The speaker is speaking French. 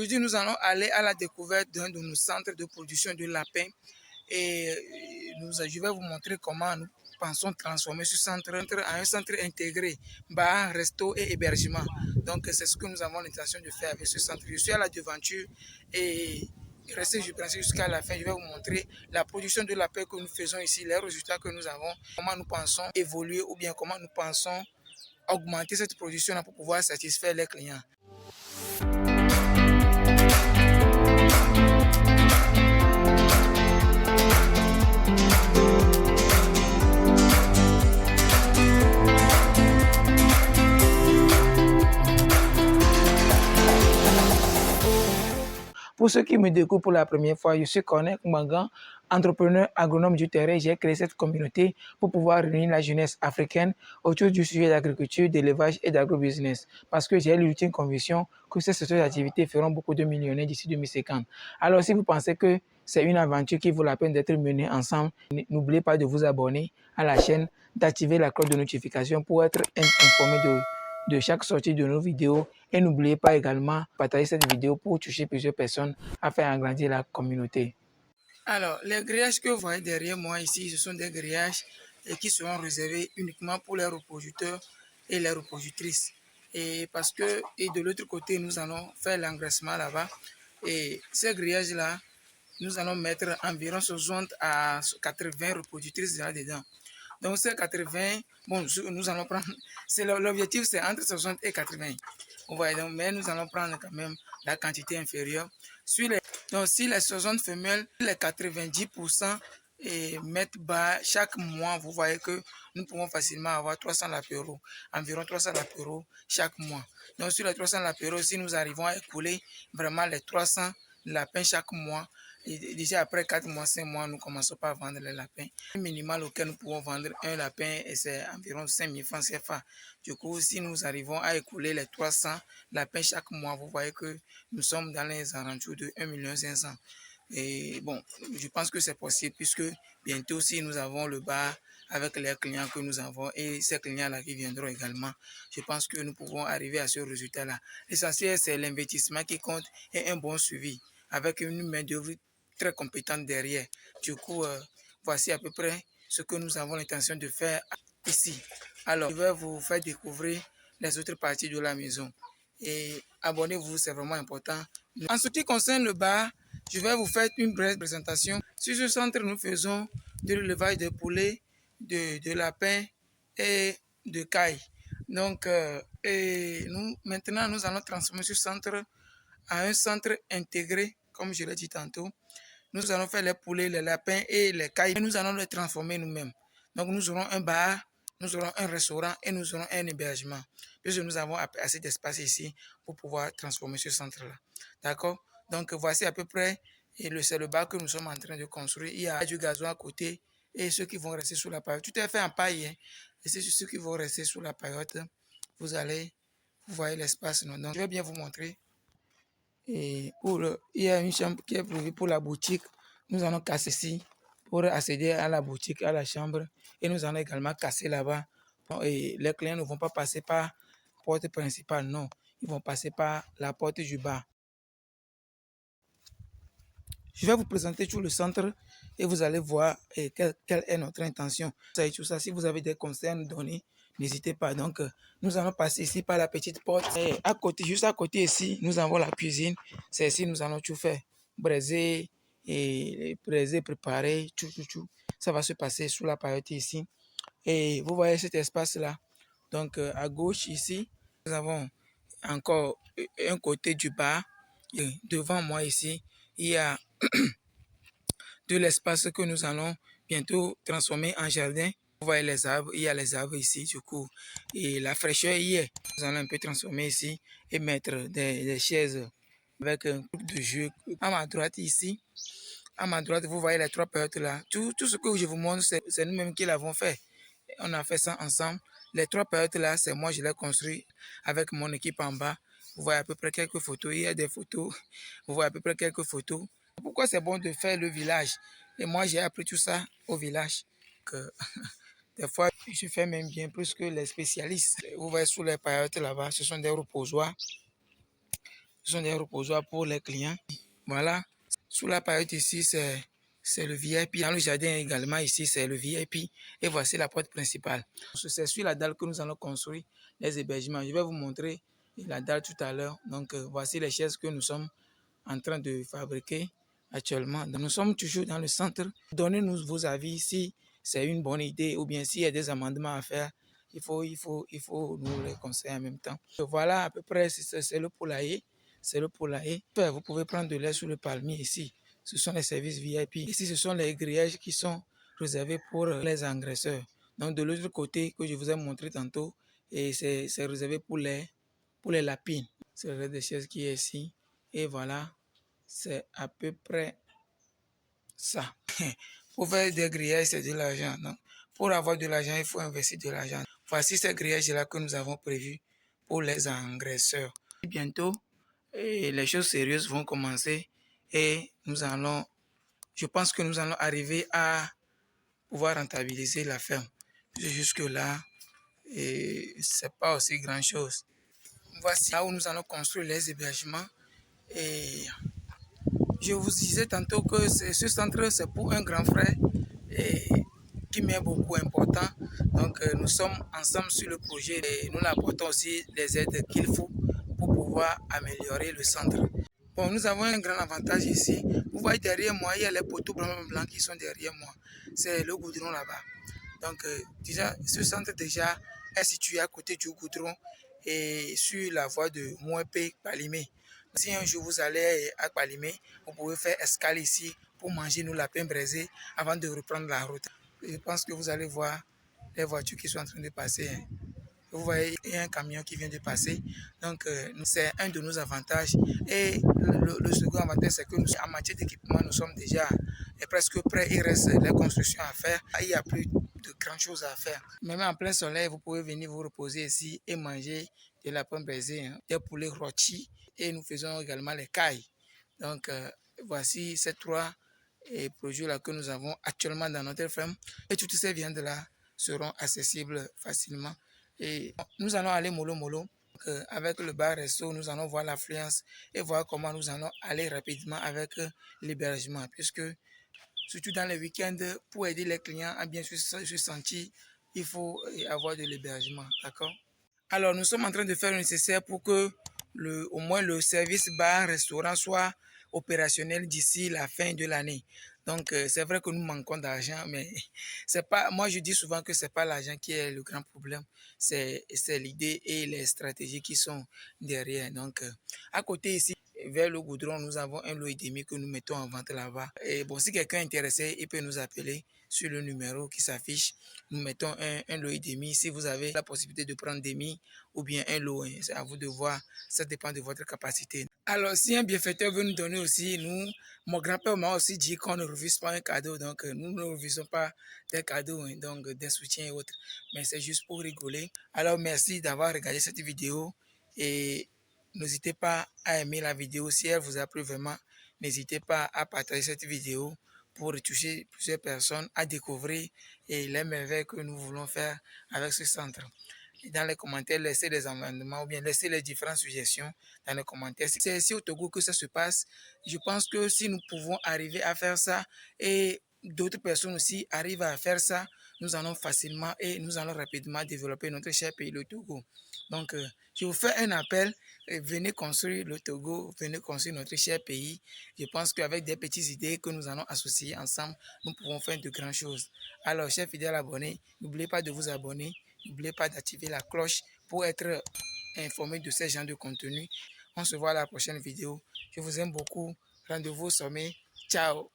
Aujourd'hui, nous allons aller à la découverte d'un de nos centres de production de lapins et je vais vous montrer comment nous pensons transformer ce centre en un centre intégré, bar, resto et hébergement. Donc, c'est ce que nous avons l'intention de faire avec ce centre. Je suis à la devanture et restez jusqu'à la fin. Je vais vous montrer la production de lapins que nous faisons ici, les résultats que nous avons, comment nous pensons évoluer ou bien comment nous pensons augmenter cette production pour pouvoir satisfaire les clients. Pour ceux qui me découvrent pour la première fois, je suis Corneille Mangan, entrepreneur agronome du terrain. J'ai créé cette communauté pour pouvoir réunir la jeunesse africaine autour du sujet d'agriculture, d'élevage et d'agrobusiness. Parce que j'ai l'ultime conviction que ces secteurs d'activité feront beaucoup de millionnaires d'ici 2050. Alors si vous pensez que c'est une aventure qui vaut la peine d'être menée ensemble, n'oubliez pas de vous abonner à la chaîne, d'activer la cloche de notification pour être informé de chaque sortie de nos vidéos. Et n'oubliez pas également de partager cette vidéo pour toucher plusieurs personnes afin d'agrandir la communauté. Alors, les grillages que vous voyez derrière moi ici, ce sont des grillages qui seront réservés uniquement pour les reproducteurs et les reproductrices. Et parce que, et de l'autre côté, nous allons faire l'engraissement là-bas. Et ces grillages-là, nous allons mettre environ 60 à 80 reproductrices là-dedans. Donc, ces 80, bon, nous allons prendre, l'objectif c'est entre 60 et 80. Vous voyez, donc, mais nous allons prendre quand même la quantité inférieure. Donc, si les 60 femelles, les 90% et mettre bas chaque mois, vous voyez que nous pouvons facilement avoir 300 lapéros, environ 300 lapéros chaque mois. Donc, sur les 300 lapéros, si nous arrivons à écouler vraiment les 300 lapins chaque mois, et déjà après 4 mois, 5 mois, nous commençons par vendre les lapins. Le minimal auquel nous pouvons vendre un lapin, c'est environ 5 000 francs CFA. Du coup, si nous arrivons à écouler les 300 lapins chaque mois, vous voyez que nous sommes dans les alentours de 1 500 000. Et bon, je pense que c'est possible puisque bientôt, si nous avons le bar avec les clients que nous avons et ces clients-là qui viendront également, je pense que nous pouvons arriver à ce résultat-là. L'essentiel, c'est l'investissement qui compte et un bon suivi avec une main-d'œuvre très compétente derrière. Du coup, voici à peu près ce que nous avons l'intention de faire ici. Alors, je vais vous faire découvrir les autres parties de la maison. Et abonnez-vous, c'est vraiment important. En ce qui concerne le bar, je vais vous faire une brève présentation. Sur ce centre, nous faisons de l'élevage de poulets, de lapins et de cailles. Donc, maintenant, nous allons transformer ce centre à un centre intégré, comme je l'ai dit tantôt. Nous allons faire les poulets, les lapins et les cailles. Et nous allons les transformer nous-mêmes. Donc, nous aurons un bar, nous aurons un restaurant et nous aurons un hébergement. Puisque nous avons assez d'espace ici pour pouvoir transformer ce centre-là. D'accord? Donc, voici à peu près, c'est le bar que nous sommes en train de construire. Il y a du gazon à côté et ceux qui vont rester sous la paillote. Tout est fait en paille. Hein? Et c'est ceux qui vont rester sous la paillote. Vous voyez l'espace. Donc, je vais bien vous montrer. Et il y a une chambre qui est prévue pour la boutique. Nous allons casser ici pour accéder à la boutique, à la chambre. Et nous allons également casser là-bas. Et les clients ne vont pas passer par la porte principale, non. Ils vont passer par la porte du bar. Je vais vous présenter tout le centre et vous allez voir quelle est notre intention. Tout ça, si vous avez des conseils à nous donner, n'hésitez pas. Donc, nous allons passer ici par la petite porte. Et à côté, juste à côté ici, nous avons la cuisine. C'est ici nous allons tout faire. Braiser, préparer, tout. Ça va se passer sous la paillote ici. Et vous voyez cet espace-là. Donc, à gauche ici, nous avons encore un côté du bar. Et devant moi ici, il y a de l'espace que nous allons bientôt transformer en jardin. Vous voyez les arbres, il y a les arbres ici du coup. Et la fraîcheur y est. Nous allons un peu transformer ici et mettre des chaises avec un groupe de jeux. À ma droite ici, à ma droite, vous voyez les 3 paillotes là. Tout ce que je vous montre, c'est nous-mêmes qui l'avons fait. On a fait ça ensemble. Les 3 paillotes là, c'est moi, je l'ai construit avec mon équipe en bas. Vous voyez à peu près quelques photos. Il y a des photos. Vous voyez à peu près quelques photos. Pourquoi c'est bon de faire le village? Et moi, j'ai appris tout ça au village. Que des fois, je fais même bien plus que les spécialistes. Vous voyez sous les paillotes là-bas, ce sont des reposoirs. Ce sont des reposoirs pour les clients. Voilà. Sous la période ici, c'est le VIP. Dans le jardin également, ici, c'est le VIP. Et voici la porte principale. C'est sur la dalle que nous allons construire les hébergements. Je vais vous montrer la dalle tout à l'heure. Donc, voici les chaises que nous sommes en train de fabriquer actuellement. Donc, nous sommes toujours dans le centre. Donnez-nous vos avis si c'est une bonne idée ou bien s'il y a des amendements à faire. Il faut nous les conseiller en même temps. Voilà, à peu près, c'est le poulailler. C'est le poulailler. Vous pouvez prendre de l'air sur le palmier ici. Ce sont les services VIP. Ici, ce sont les grillages qui sont réservés pour les engraisseurs. Donc, de l'autre côté, que je vous ai montré tantôt, et c'est réservé pour les lapines. C'est le reste des chaises qui est ici. Et voilà, c'est à peu près ça. Pour faire des grillages, c'est de l'argent. Pour avoir de l'argent, il faut investir de l'argent. Voici ces grillages-là que nous avons prévus pour les engraisseurs. Bientôt, les choses sérieuses vont commencer et je pense que nous allons arriver à pouvoir rentabiliser la ferme. Jusque-là, c'est pas aussi grand-chose. Voici là où nous allons construire les hébergements. Et je vous disais tantôt que ce centre, c'est pour un grand frère qui m'est beaucoup important. Donc, nous sommes ensemble sur le projet et nous apportons aussi les aides qu'il faut pour pouvoir améliorer le centre. Bon, nous avons un grand avantage ici. Vous voyez derrière moi, il y a les poteaux blancs qui sont derrière moi. C'est le goudron là-bas. Donc, déjà, ce centre déjà est situé à côté du goudron et sur la voie de Mouepé-Palimé. Si un jour vous allez à Palimé, vous pouvez faire escale ici pour manger nos lapins braisés avant de reprendre la route. Je pense que vous allez voir les voitures qui sont en train de passer. Vous voyez, il y a un camion qui vient de passer. Donc, c'est un de nos avantages. Et le second avantage, c'est que nous, en matière d'équipement, nous sommes déjà presque prêts. Il reste les constructions à faire. Il n'y a plus de grandes choses à faire. Même en plein soleil, vous pouvez venir vous reposer ici et manger des lapins braisés, des poulets rôtis. Et nous faisons également les cailles. Donc, voici ces trois projets-là que nous avons actuellement dans notre ferme. Et toutes ces viandes-là seront accessibles facilement. Et nous allons aller mollo mollo. Avec le bar resto, nous allons voir l'affluence et voir comment nous allons aller rapidement avec l'hébergement. Puisque, surtout dans les week-ends, pour aider les clients à bien se sentir, il faut avoir de l'hébergement. D'accord? Alors, nous sommes en train de faire le nécessaire pour que au moins le service bar-restaurant soit opérationnel d'ici la fin de l'année. Donc, c'est vrai que nous manquons d'argent, mais c'est pas, moi je dis souvent que c'est pas l'argent qui est le grand problème, c'est l'idée et les stratégies qui sont derrière. Donc, à côté ici, vers le goudron, nous avons un lot et demi que nous mettons en vente là-bas. Et bon, si quelqu'un est intéressé, il peut nous appeler sur le numéro qui s'affiche. Nous mettons un lot et demi. Si vous avez la possibilité de prendre demi ou bien un lot, c'est à vous de voir. Ça dépend de votre capacité. Alors, si un bienfaiteur veut nous donner aussi, mon grand-père m'a aussi dit qu'on ne refuse pas un cadeau. Donc, nous ne refusons pas des cadeaux, donc des soutiens et autres. Mais c'est juste pour rigoler. Alors, merci d'avoir regardé cette vidéo et n'hésitez pas à aimer la vidéo. Si elle vous a plu vraiment, n'hésitez pas à partager cette vidéo pour toucher plusieurs personnes à découvrir les merveilles que nous voulons faire avec ce centre. Et dans les commentaires, laissez des amendements ou bien laissez les différentes suggestions dans les commentaires. C'est ici au Togo que ça se passe. Je pense que si nous pouvons arriver à faire ça et d'autres personnes aussi arrivent à faire ça, nous allons facilement et nous allons rapidement développer notre cher pays, le Togo. Donc, je vous fais un appel, venez construire le Togo, venez construire notre cher pays. Je pense qu'avec des petites idées que nous allons associer ensemble, nous pouvons faire de grandes choses. Alors, chers fidèles abonnés, n'oubliez pas de vous abonner, n'oubliez pas d'activer la cloche pour être informé de ces genres de contenu. On se voit à la prochaine vidéo. Je vous aime beaucoup. Rendez-vous au sommet. Ciao.